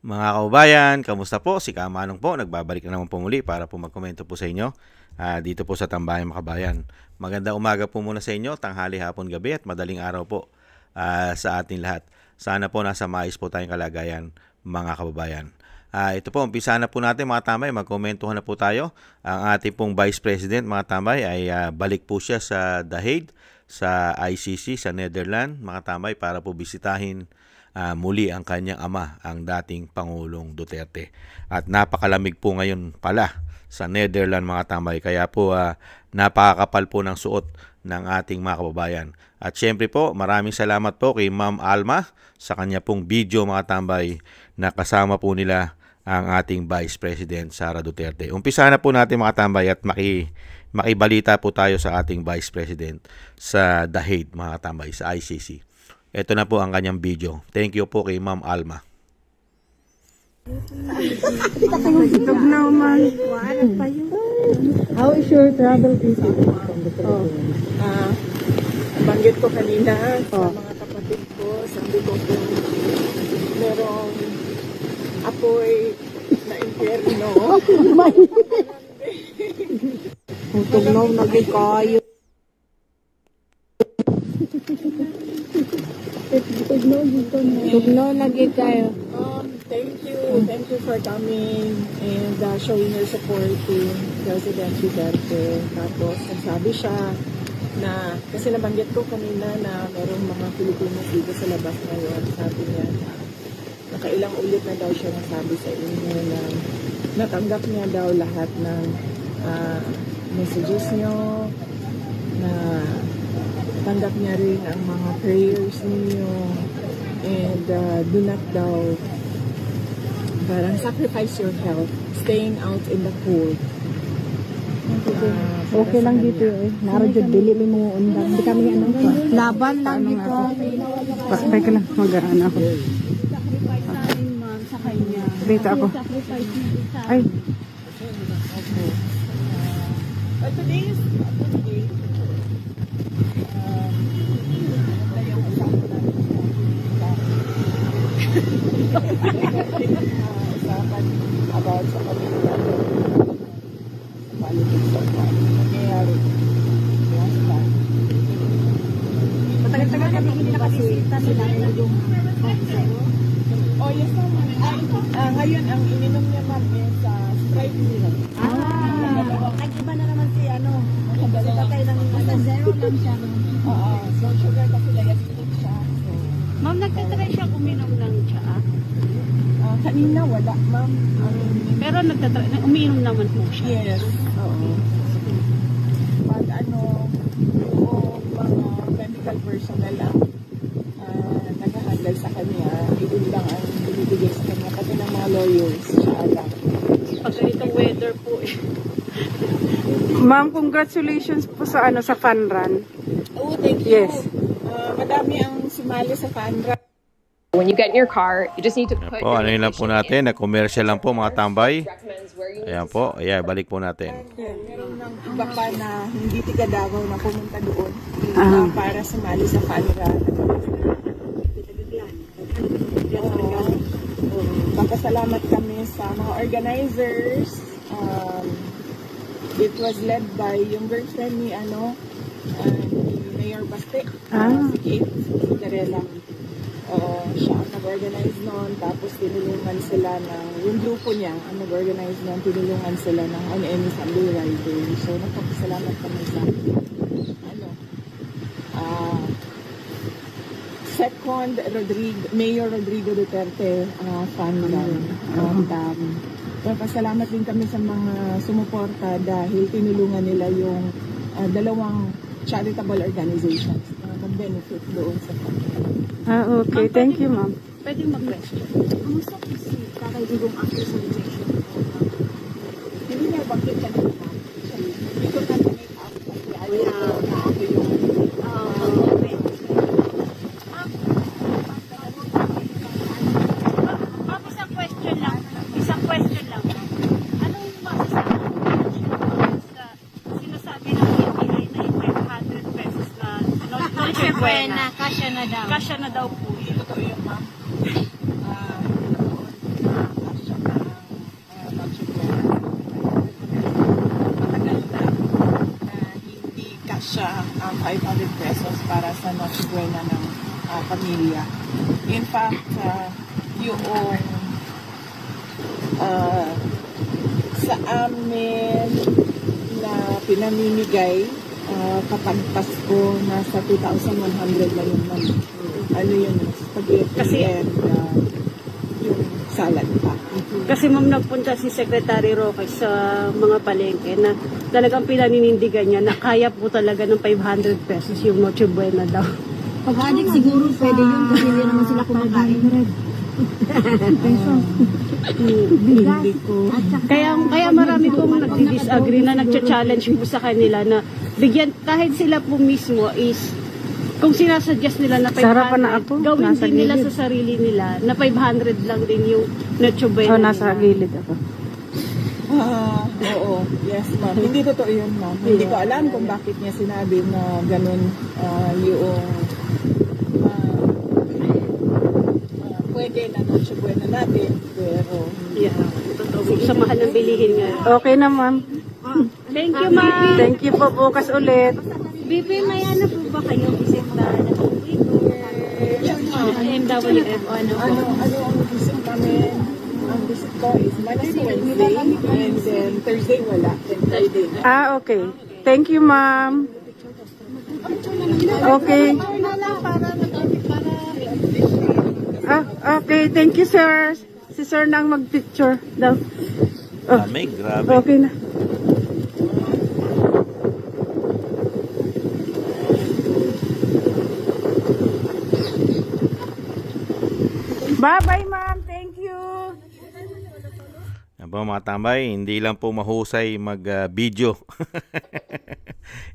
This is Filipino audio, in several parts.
Mga kababayan, kamusta po? Si Kamanong po, nagbabalik na naman po muli para po magkomento po sa inyo dito po sa Tambayang Makabayan. Magandang umaga po muna sa inyo, tanghali, hapon, gabi at madaling araw po sa ating lahat. Sana po nasa maayos po tayong kalagayan, mga kababayan. Ito po, umpisa na po natin mga tambay, magkomentuhan na po tayo. Ang ating pong Vice President mga tambay ay balik po siya sa The Hague, sa ICC, sa Netherlands mga tambay para po bisitahin muli ang kanyang ama, ang dating Pangulong Duterte. At napakalamig po ngayon pala sa Netherlands mga tambay, kaya po napakakapal po ng suot ng ating mga kababayan. At syempre po, maraming salamat po kay Ma'am Alma sa kanya pong video mga tambay na kasama po nila ang ating Vice President Sara Duterte. Umpisa na po natin mga tambay at makibalita po tayo sa ating Vice President sa The Hague mga tambay, sa ICC. Ito na po ang kanyang video. Thank you po kay Ma'am Alma. How is your travel visa from the Philippines? Banggit ko kanina sa mga kapatid ko, sabi ko kung merong apoy na impyerno. Tugnaw nagay kayo. Tugnaw nagay kayo. Thank you for coming and showing your support to President Duterte. Tapos nagsabi siya na, kasi nabanggit ko kanina na merong mga Pilipinos dito sa labas ngayon. Sabi niya na nakailang ulit na daw siya nasabi sa inyo na natanggap niya daw lahat ng messages niyo, na tanggap niya rin ang mga prayers niyo, and do not daw parang sacrifice your health staying out in the cold. Okay lang dito eh. Naro jud dili may mga undang. Di kami ano. Laban lang dito. Teka lang, mag-ano ako. Sacrifice namin ma'am sa kanya. Dito ako. Ay. But today is today. Usapan about sa kanila politics of nangyayari. Matagal-tagal kami hindi nakabisita sila yung oh yes naman. Ngayon ang ininom niya ma'am is Sprite nila. Nag-iba na naman si ano. Kasi patay ng zero lang siya. So sugar kasi diabetic siya. Ma'am, nagtatry siya uminom ng tsaa. Kanina wala ma'am. Pero umiinom naman po siya. Yes. Oo. Pag yung mga medical personnel ang nag-handle sa kanya, yun lang ang binibigay sa kanya. Pati ng mga lawyers, siya lang. Pag ganitong weather po eh. Ma'am, congratulations po sa sa fun run. Oh, thank you. Yes. Madami ang sumali sa FANRA. When you get in your car, you just need to put Po, ano yun lang po natin, na-commercial lang po mga tambay. Ayan po, balik po natin. Meron ng iba pa na hindi tiga Davao na pumunta doon para sumali sa FANRA. Papasalamat kami sa mga organizers. It was led by yung girlfriend ni Mayor Baste, si Kate Cinderella. Siya ang nag-organize noon, tapos tinulungan sila yung grupo niya, ang nag-organize noon, tinulungan sila ng any Sunday Rider. So, nagpapasalamat kami sa, second, Mayor Rodrigo Duterte fan run. Nagpapasalamat din kami sa mga sumuporta dahil tinulungan nila yung dalawang charitable organizations na mag-benefit doon sa family. Okay. Thank you, ma'am. Pwede mag-question. Kamusta po si Tatay Digong after sa rejection? Hindi niya bakit ka naman. Hindi ko na-make up kasi ayaw na ako yung Isang question lang. Anong masasabi sa sinasabi ng PTI na yung 500 pesos na Noche Buena? Kasya na daw po yun. totoo yun, ma'am. para sa Noche Buena ng pamilya. In fact, yung sa amin na pinamimigay kapag Pasko, nasa 2,100 na yun man. Ano yun, spaghetti and yung salad pa. Kasi ma'am, nagpunta si Secretary Roque sa mga palengke na talagang pinaninindigan niya na kaya po talaga ng 500 pesos yung Noche Buena daw. Pag-adik siguro pwede yun kasi hindi naman sila kumakain. Hindi ko. Kaya marami pong nagdi-disagree na nagcha-challenge po sa kanila na bigyan, kahit sila po mismo is kung sinasuggest nila na 500, Sarapan na ako. gawin Nasa din nila gilid. sa sarili nila na 500 lang din yung Noche Buena Nasa nila. gilid ako. Oo. Yes, ma'am. Hindi totoo yun, ma'am. Hindi ko alam kung bakit niya sinabi na ganun yung pwede na Noche Buena natin, pero Yeah, totoo. Sa mahal ng bilihin nga. Okay na, ma'am. Thank you, ma'am. Thank you po. Bukas ulit. Bibi, may ano po ba kayo visit na nag-uwi ko? MWF o ano po? ano ang visit namin? Ang visit ko is Monday, Wednesday, and then Thursday wala, then Friday na. Okay. Thank you, ma'am. Okay. Okay. Thank you, sir. Si sir nang mag-picture daw. Lamig, grabe. Okay na. Bye-bye, ma'am. Thank you. Yan po mga tambay, hindi lang po mahusay mag-video.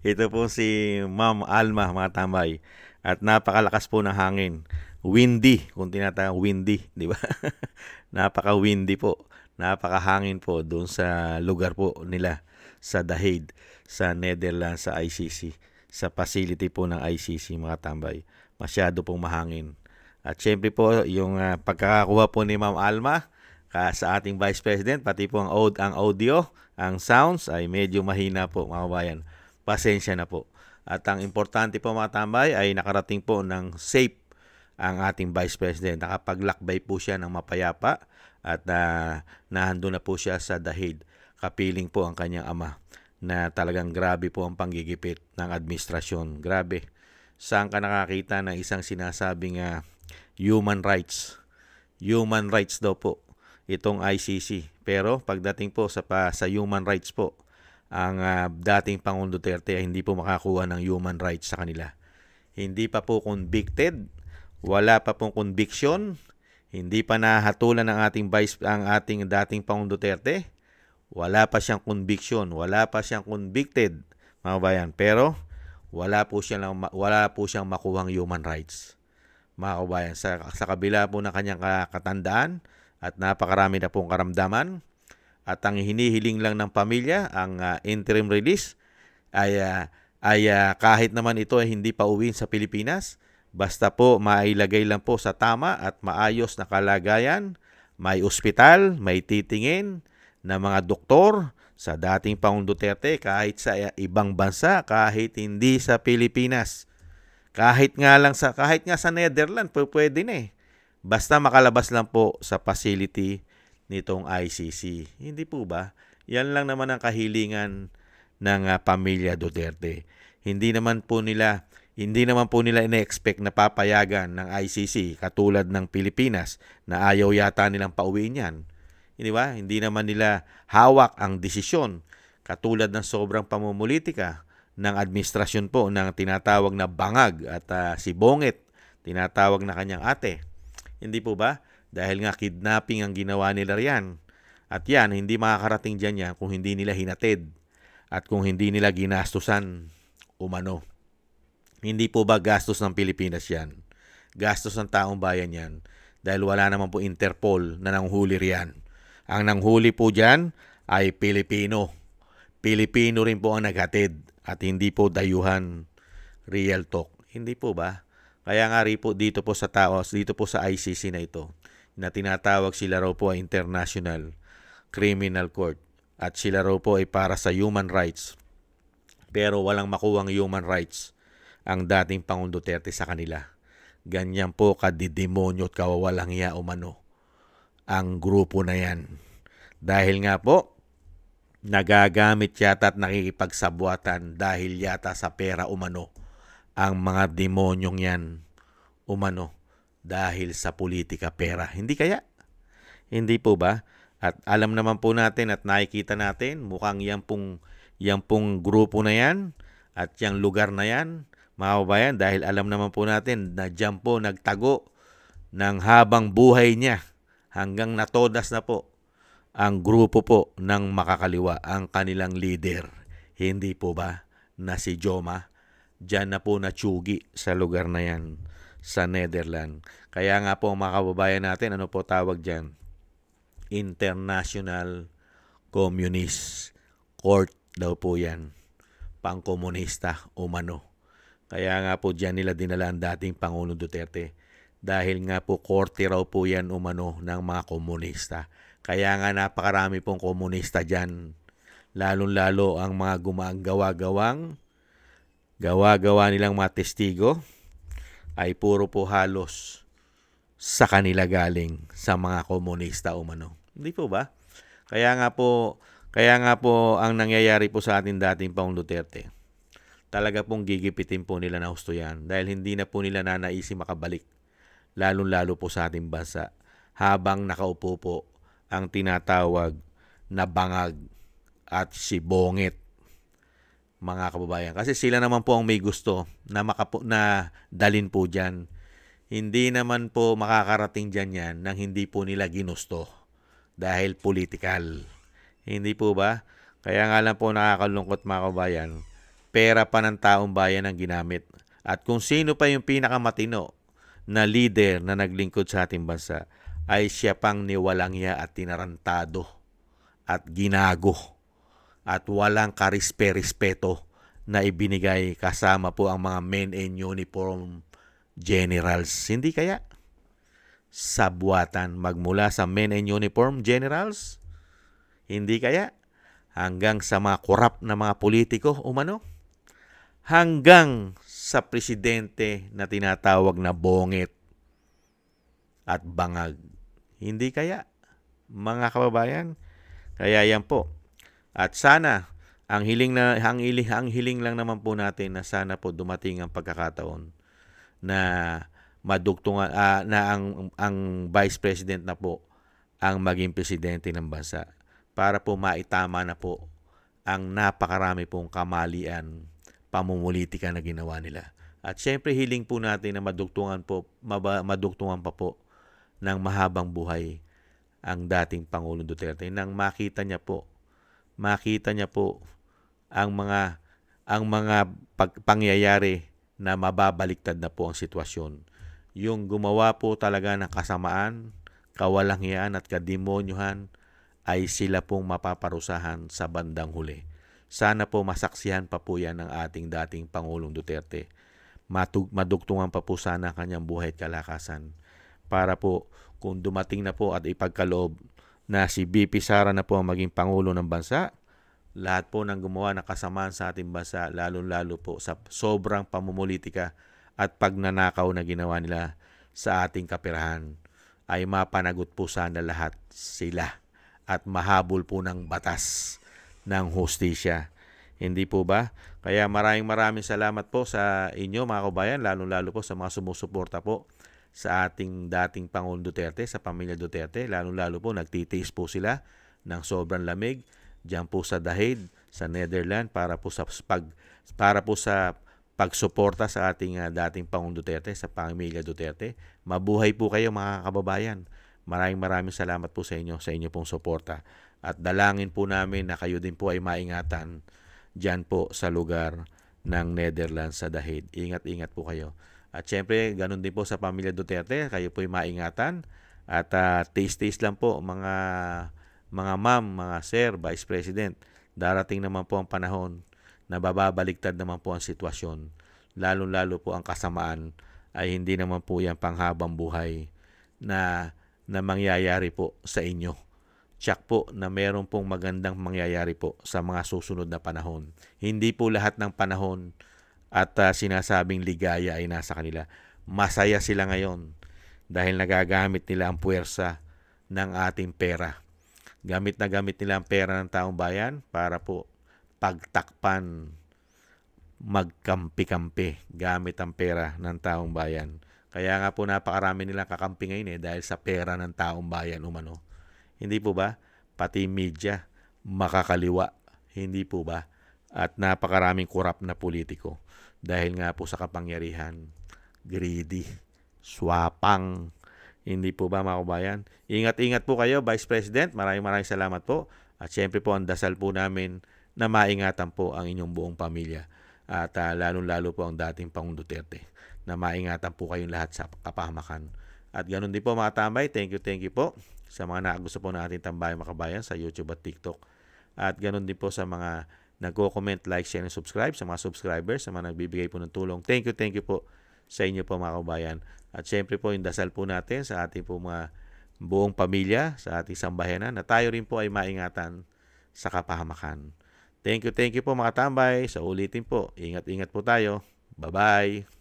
Ito po si Ma'am Alma mga tambay. At napakalakas po ng hangin. Windy, kung tinatawag windy, di ba? Napaka-windy po. Napakahangin po doon sa lugar po nila sa The Hague, sa Netherlands, sa ICC. Sa facility po ng ICC mga tambay. Masyado pong mahangin. At syempre po, yung pagkakakuha po ni Ma'am Alma sa ating Vice President, pati po ang audio, ang sounds ay medyo mahina po mga kabayan. Pasensya na po. At ang importante po mga tambay ay nakarating po ng safe ang ating Vice President. Nakapaglakbay po siya ng mapayapa at nahando na po siya sa The Hague. Kapiling po ang kanyang ama na talagang grabe po ang panggigipit ng administrasyon. Grabe. Saan ka nakakita ng isang sinasabing human rights? Human rights daw po itong ICC. Pero pagdating po sa human rights po, ang dating Pangulong Duterte ay hindi po makakuha ng human rights sa kanila. Hindi pa po convicted, wala pa pong conviction, hindi pa nahatulan ng ang ating dating Pangulong Duterte, wala pa siyang conviction, wala pa siyang convicted, mga bayan. Pero wala po siyang makuhang human rights. Mga kabayan, sa kabila po ng kanyang katandaan at napakarami na pong karamdaman at ang hinihiling lang ng pamilya, ang interim release ay kahit naman ito ay hindi pa uwiin sa Pilipinas, basta po mailagay lang po sa tama at maayos na kalagayan, may ospital, may titingin na mga doktor sa dating Pangulong Duterte kahit sa ibang bansa, kahit hindi sa Pilipinas. Kahit nga sa Netherlands, pwede na eh. Basta makalabas lang po sa facility nitong ICC. Hindi po ba? Yan lang naman ang kahilingan ng pamilya Duterte. Hindi naman po nila ina-expect na papayagan ng ICC katulad ng Pilipinas na ayaw yata nilang pauwiin yan. Hindi ba? Hindi naman nila hawak ang desisyon katulad ng sobrang pamumulitika ng administrasyon po ng tinatawag na bangag at si Bonget, tinatawag na kanyang ate. Hindi po ba? Dahil nga kidnapping ang ginawa nila riyan. At yan, hindi makakarating dyan yan kung hindi nila hinatid at kung hindi nila ginastusan umano. Hindi po ba gastos ng Pilipinas yan? Gastos ng taong bayan yan. Dahil wala naman po Interpol na nanghuli riyan. Ang nanghuli po dyan ay Pilipino. Pilipino rin po ang naghatid at hindi po dayuhan. Real talk. Hindi po ba? Kaya nga po dito po sa ICC na ito, na tinatawag sila raw po ay International Criminal Court at sila raw po ay para sa human rights. Pero walang makuhang human rights ang dating Pangulong Duterte sa kanila. Ganyan po kadidemonyo at kawawalang hiya umano ang grupo na yan. Dahil nga po, nagagamit yata at nakikipagsabuatan dahil yata sa pera umano ang mga demonyong yan umano dahil sa politika pera. Hindi kaya? Hindi po ba? At alam naman po natin at nakikita natin mukhang yan pong grupo na yan at yung lugar na yan, mga kababayan, dahil alam naman po natin na dyan po nagtago ng habang buhay niya hanggang natodas na po ang grupo po ng makakaliwa, ang kanilang leader. Hindi po ba na si Joma? Diyan na po natsugi sa lugar na yan, sa Netherlands. Kaya nga po mga kababayan natin, ano po tawag dyan? International Communist Court daw po yan. Pangkomunista umano. Kaya nga po dyan nila dinala ang dating Pangulong Duterte. Dahil nga po korte raw po yan umano ng mga komunista. Kaya nga napakarami pong komunista dyan. Lalong-lalo ang mga gawa-gawa nilang mga testigo ay puro po halos sa kanila galing sa mga komunista umano. Hindi po ba? Kaya nga po ang nangyayari po sa ating dating Pangulong Duterte. Talaga pong gigipitin po nila na husto yan dahil hindi na po nila nanaisip makabalik. Lalong-lalo po sa ating bansa habang nakaupo po ang tinatawag na bangag at si Bongit, mga kababayan. Kasi sila naman po ang may gusto na dalin po dyan. Hindi naman po makakarating dyan yan nang hindi po nila ginusto dahil political. Hindi po ba? Kaya nga lang po nakakalungkot mga kababayan, pera pa ng taong bayan ang ginamit. At kung sino pa yung pinakamatino na leader na naglingkod sa ating bansa, ay siya pang niwalang hiya at tinarantado at ginago at walang karispe-respeto na ibinigay kasama po ang mga men in uniform generals. Hindi kaya? Sabwatan magmula sa men in uniform generals? Hindi kaya? Hanggang sa mga korap na mga politiko umano? Hanggang sa presidente na tinatawag na Bongit at bangag. Hindi kaya, mga kababayan? Kaya yan po. At sana, ang hiling lang naman po natin na sana po dumating ang pagkakataon na madugtungan na ang Vice President na po ang maging presidente ng bansa para po maitama na po ang napakarami pong kamalian, pamumulitika na ginawa nila. At syempre hiling po natin na madugtungan pa po ng mahabang buhay ang dating Pangulong Duterte nang makita niya po ang mga pangyayari na mababaliktad na po ang sitwasyon. Yung gumawa po talaga ng kasamaan, kawalanghiyaan at kademonyuhan ay sila pong mapaparusahan sa bandang huli. Sana po masaksihan pa po yan ng ating dating Pangulong Duterte. Madugtungan pa po sana ang kanyang buhay at kalakasan para po kung dumating na po at ipagkaloob na si BP Sara na po ang maging Pangulo ng bansa, lahat po ng gumawa ng kasamaan sa ating bansa, lalo-lalo po sa sobrang pamumulitika at pagnanakaw na ginawa nila sa ating kapirahan, ay mapanagot po sana lahat sila at mahabol po ng batas ng hustisya. Hindi po ba? Kaya maraming salamat po sa inyo mga kabayan, lalo-lalo po sa mga sumusuporta po sa ating dating Pangulong Duterte, sa pamilya Duterte. Lalo-lalo po nagtitiis po sila ng sobrang lamig diyan po sa The Hague, sa Netherlands para po sa pagsuporta sa ating dating Pangulong Duterte, sa pamilya Duterte. Mabuhay po kayo mga kababayan. Maraming salamat po sa inyo pong suporta. At dalangin po namin na kayo din po ay maingatan diyan po sa lugar ng Netherlands sa The Hague. Ingat po kayo. At syempre, ganun din po sa pamilya Duterte, kayo po ay maingatan. At tiis-tiis lang po mga ma'am, mga sir, Vice President. Darating naman po ang panahon na bababaliktad naman po ang sitwasyon. Lalo-lalo po ang kasamaan ay hindi naman po yan panghabang buhay na mangyayari po sa inyo. Tiyak po na meron pong magandang mangyayari po sa mga susunod na panahon. Hindi po lahat ng panahon at sinasabing ligaya ay nasa kanila. Masaya sila ngayon dahil nagagamit nila ang puwersa ng ating pera. Gamit na gamit nila ang pera ng taong bayan para po pagtakpan, magkampi-kampi gamit ang pera ng taong bayan. Kaya nga po napakarami nilang kakampi ngayon dahil sa pera ng taong bayan umano. Hindi po ba? Pati media, makakaliwa. Hindi po ba? At napakaraming korap na politiko dahil nga po sa kapangyarihan, greedy, swapang. Hindi po ba mga kabayan? Ingat-ingat po kayo, Vice President. Maraming salamat po. At syempre po ang dasal po namin na maingatan po ang inyong buong pamilya. At lalong-lalo po ang dating Pangulong Duterte na maingatan po kayong lahat sa kapahamakan. At ganun din po mga tambay. Thank you po sa mga nakagusto po ng ating Tambayang Makabayan sa YouTube at TikTok. At ganun din po sa mga nagko-comment, like, share, and subscribe, sa mga subscribers, sa mga nagbibigay po ng tulong. Thank you po sa inyo po mga kabayan. At syempre po yung dasal po natin sa ating po mga buong pamilya, sa ating sambahanan, na tayo rin po ay maingatan sa kapahamakan. Thank you po mga tambay. Sa ulitin po, ingat-ingat po tayo. Bye-bye.